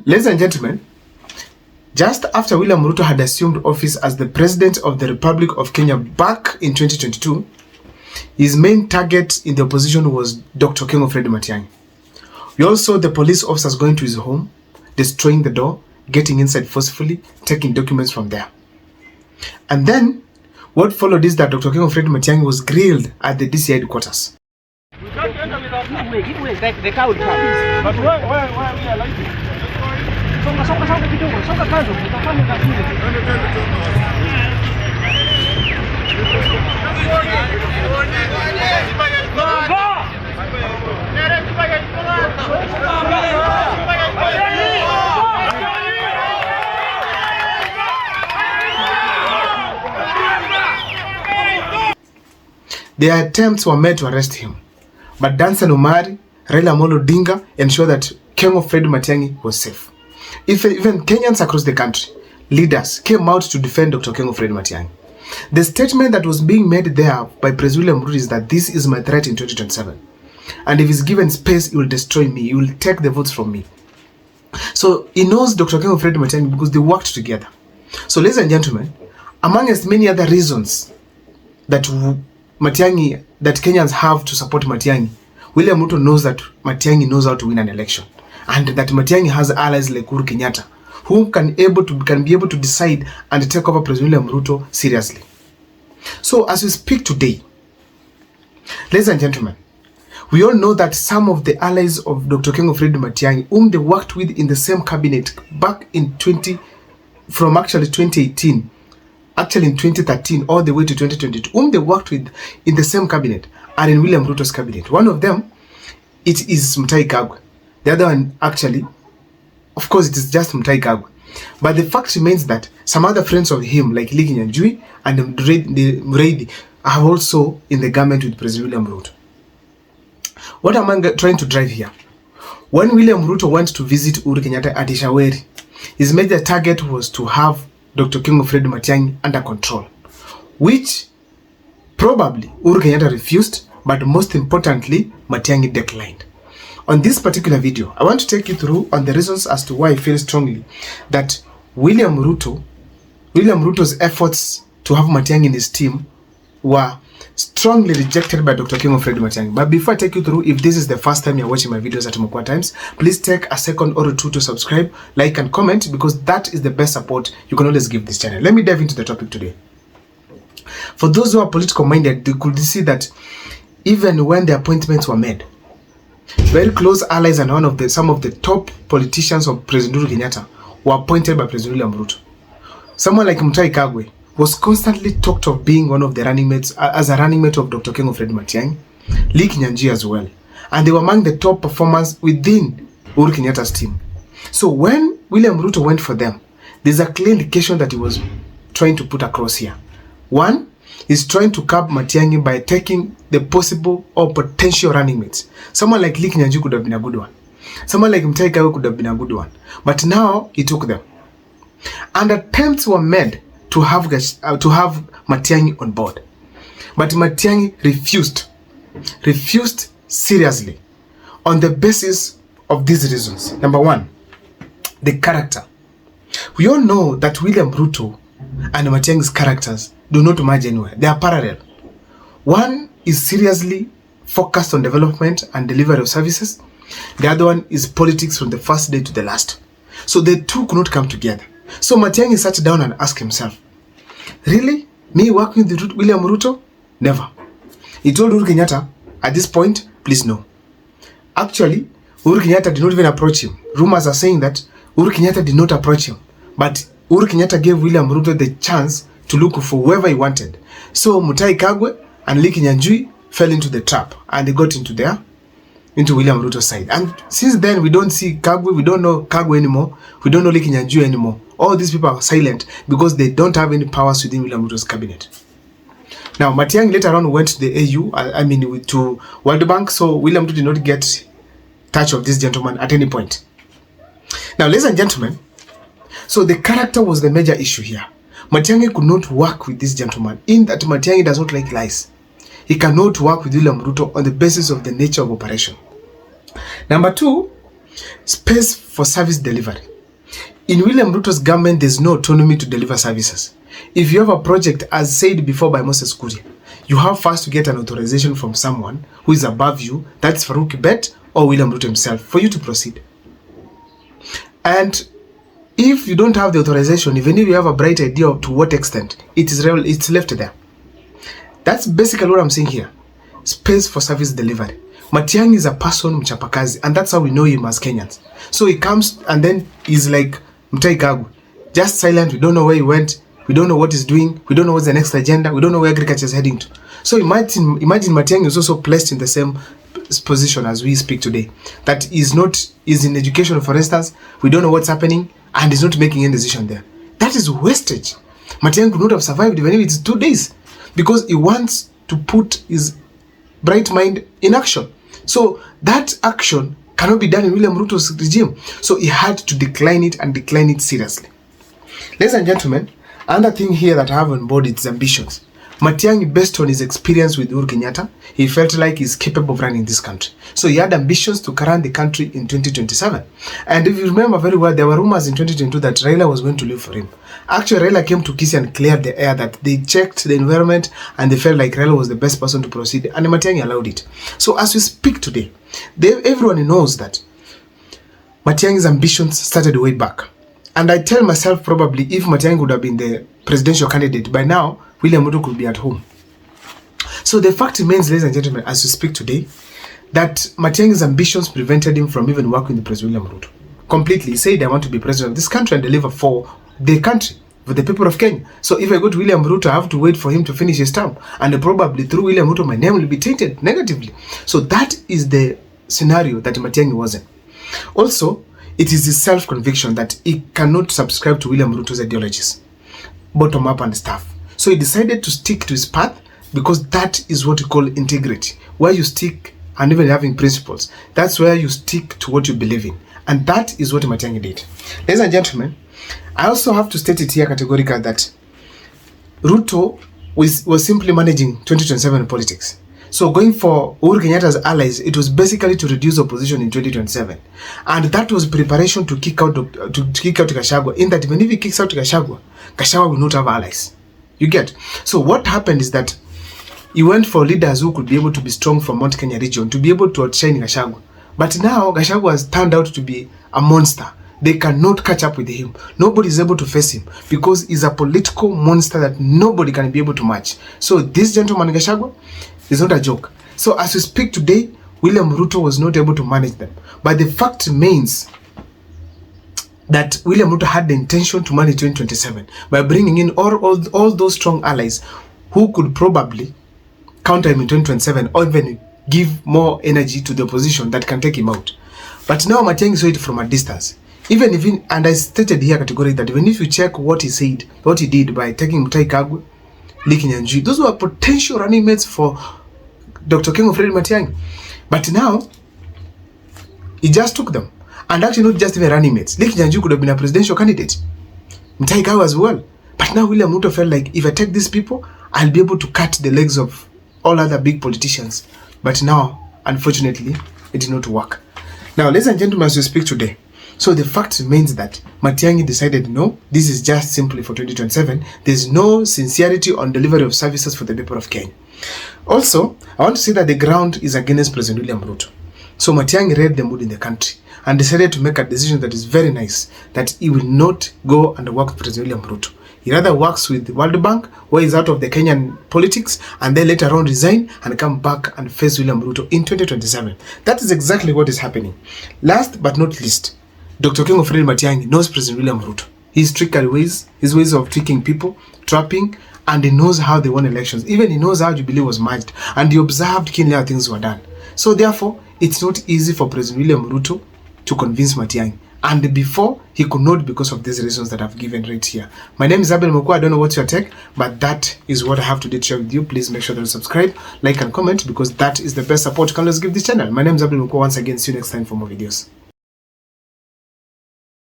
Ladies and gentlemen, just after William Ruto had assumed office as the President of the Republic of Kenya back in 2022, his main target in the opposition was Dr. Fred Matiangi. We all saw the police officers going to his home, destroying the door, getting inside forcefully, taking documents from there. And then, what followed is that Dr. Fred Matiangi was grilled at the DCI headquarters. We can't enter without the car will come. But where we are like it? Songa kidogo, songa kando, utafanya kazi. Their attempts were made to arrest him, but Dansan Umari, Raila Amolo Odinga ensured that Fred Matiangi was safe. Even Kenyans across the country, leaders came out to defend Dr. Fred Matiangi. The statement that was being made there by President William Ruto is that this is my threat in 2027. And if he's given space, he will destroy me. He will take the votes from me. So he knows Dr. Fred Matiangi because they worked together. So ladies and gentlemen, amongst many other reasons that Kenyans have to support Matiangi, William Ruto knows that Matiangi knows how to win an election, and that Matiangi has allies like Uhuru Kenyatta, who can be able to decide and take over President William Ruto seriously. So as we speak today, ladies and gentlemen, we all know that some of the allies of Dr. Fred Matiangi, whom they worked with in the same cabinet back in 2018, actually in 2013 all the way to 2022, whom they worked with in the same cabinet, are in William Ruto's cabinet. One of them, it is Mutahi Kagwe. The other one, actually, of course, it is just Mutahi Kagwe. But the fact remains that some other friends of him, like Nyanjui and Muredi, are also in the government with President William Ruto. What am I trying to drive here? When William Ruto went to visit Uhuru Kenyatta at Ishaweri, his major target was to have Dr. Fred Matiangi under control, which probably Uhuru Kenyatta refused, but most importantly, Matiangi declined. On this particular video, I want to take you through on the reasons as to why I feel strongly that William Ruto's efforts to have Matiangi in his team were strongly rejected by Dr. Fred Matiangi. But before I take you through, if this is the first time you're watching my videos at Mokwa Times, please take a second or two to subscribe, like and comment, because that is the best support you can always give this channel. Let me dive into the topic today. For those who are political minded, they could see that even when the appointments were made, very close allies and some of the top politicians of President Uhuru Kenyatta were appointed by President William Ruto. Someone like Mutahi Kagwe was constantly talked of being one of the running mates, as a running mate of Dr. Fred Matiangi, Nyanjui as well. And they were among the top performers within Uhuru Kenyatta's team. So when William Ruto went for them, there's a clear indication that he was trying to put across here. One, is trying to curb Matiangi by taking the possible or potential running mates. Someone like Nyanjui could have been a good one. Someone like Mutahi Kagwe could have been a good one. But now he took them. And attempts were made to have Matiangi on board. But Matiangi refused seriously on the basis of these reasons. Number one, the character. We all know that William Ruto and Matiangi's characters do not merge anywhere. They are parallel. One is seriously focused on development and delivery of services. The other one is politics from the first day to the last. So the two could not come together. So Matiangi sat down and asked himself, really? Me working with William Ruto? Never. He told Uhuru Kenyatta, at this point, please no. Actually, Uhuru Kenyatta did not even approach him. Rumors are saying that Uhuru Kenyatta did not approach him. But Uhuru Kenyatta gave William Ruto the chance to look for whoever he wanted. So Mutahi Kagwe and Nyanjui fell into the trap, and they got into William Ruto's side. And since then, we don't see Kagwe, we don't know Kagwe anymore, we don't know Nyanjui anymore. All these people are silent because they don't have any powers within William Ruto's cabinet. Now, Matiangi later on went to the AU, to World Bank, so William Ruto did not get touch of this gentleman at any point. Now, ladies and gentlemen, so the character was the major issue here. Matiangi could not work with this gentleman, in that Matiangi does not like lies. He cannot work with William Ruto on the basis of the nature of operation. Number two, space for service delivery. In William Ruto's government, there's no autonomy to deliver services. If you have a project, as said before by Moses Kuria, you have first to get an authorization from someone who is above you, that's Farouk Bet or William Ruto himself, for you to proceed. And if you don't have the authorization, even if you have a bright idea to what extent, it's left there. That's basically what I'm saying here. Space for service delivery. Matiangi is a person mchapakazi, and that's how we know him as Kenyans. So he comes and then he's like Mutahi Kagwe, just silent. We don't know where he went. We don't know what he's doing. We don't know what's the next agenda. We don't know where agriculture is heading to. So imagine Matiangi is also placed in the same position as we speak today. That is in education, for instance. We don't know what's happening, and he's not making any decision there. That is wastage. Matiangi could not have survived even if it's 2 days, because he wants to put his bright mind in action. So that action cannot be done in William Ruto's regime. So he had to decline it, and decline it seriously. Ladies and gentlemen, another thing here that I have on board is ambitions. Matiangi, based on his experience with Uhuru Kenyatta, he felt like he's capable of running this country. So he had ambitions to run the country in 2027. And if you remember very well, there were rumors in 2022 that Raila was going to leave for him. Actually, Raila came to Kisii and cleared the air that they checked the environment and they felt like Raila was the best person to proceed, and Matiangi allowed it. So as we speak today, everyone knows that Matiangi's ambitions started way back. And I tell myself, probably if Matiangi would have been the presidential candidate, by now, William Ruto could be at home. So the fact remains, ladies and gentlemen, as we speak today, that Matiangi's ambitions prevented him from even working with President William Ruto. Completely. He said, I want to be president of this country and deliver for the country, for the people of Kenya. So if I go to William Ruto, I have to wait for him to finish his term. And probably through William Ruto, my name will be tainted negatively. So that is the scenario that Matiangi was in. Also, it is his self-conviction that he cannot subscribe to William Ruto's ideologies, bottom up and stuff. So he decided to stick to his path, because that is what we call integrity, where you stick, and even having principles. That's where you stick to what you believe in. And that is what Matiangi did. Ladies and gentlemen, I also have to state it here categorically that Ruto was simply managing 2027 politics. So going for Uhuru Kenyatta's allies, it was basically to reduce opposition in 2027. And that was preparation to kick out Gachagua, in that even if he kicks out Gachagua will not have allies. You get? So what happened is that he went for leaders who could be able to be strong from Mount Kenya region, to be able to outshine Gachagua. But now Gachagua has turned out to be a monster. They cannot catch up with him. Nobody is able to face him, because he's a political monster that nobody can be able to match. So this gentleman Gachagua is not a joke. So as we speak today, William Ruto was not able to manage them. But the fact remains that William Ruto had the intention to manage 2027 by bringing in all those strong allies who could probably counter him in 2027, or even give more energy to the opposition that can take him out. But now Matiangi saw it from a distance. And I stated here categorically that even if you check what he said, what he did by taking Mutahi Kagwe, Likinyanjui, those were potential running mates for Dr. King of Fred Matiangi. But now, he just took them. And actually not just even running mates. Likinyanjui could have been a presidential candidate. Mutahi Kagwe as well. But now William Ruto felt like, if I take these people, I'll be able to cut the legs of all other big politicians. But now, unfortunately, it did not work. Now, ladies and gentlemen, as we speak today, so the fact remains that Matiangi decided, no, this is just simply for 2027. There's no sincerity on delivery of services for the people of Kenya. Also, I want to say that the ground is against President William Ruto. So Matiangi read the mood in the country and decided to make a decision that is very nice, that he will not go and work with President William Ruto. He rather works with the World Bank, where he's out of the Kenyan politics, and then later on resign and come back and face William Ruto in 2027. That is exactly what is happening. Last but not least, Dr. King of Fred Matiangi knows President William Ruto. His trickery ways, his ways of tricking people, trapping, and he knows how they won elections. Even he knows how Jubilee was merged, and he observed keenly how things were done. So therefore, it's not easy for President William Ruto to convince Matiangi. And before, he could not, because of these reasons that I've given right here. My name is Abel Moko. I don't know what's your take, but that is what I have to share with you. Please make sure that you subscribe, like, and comment, because that is the best support you can always give this channel. My name is Abel Moko. Once again, see you next time for more videos.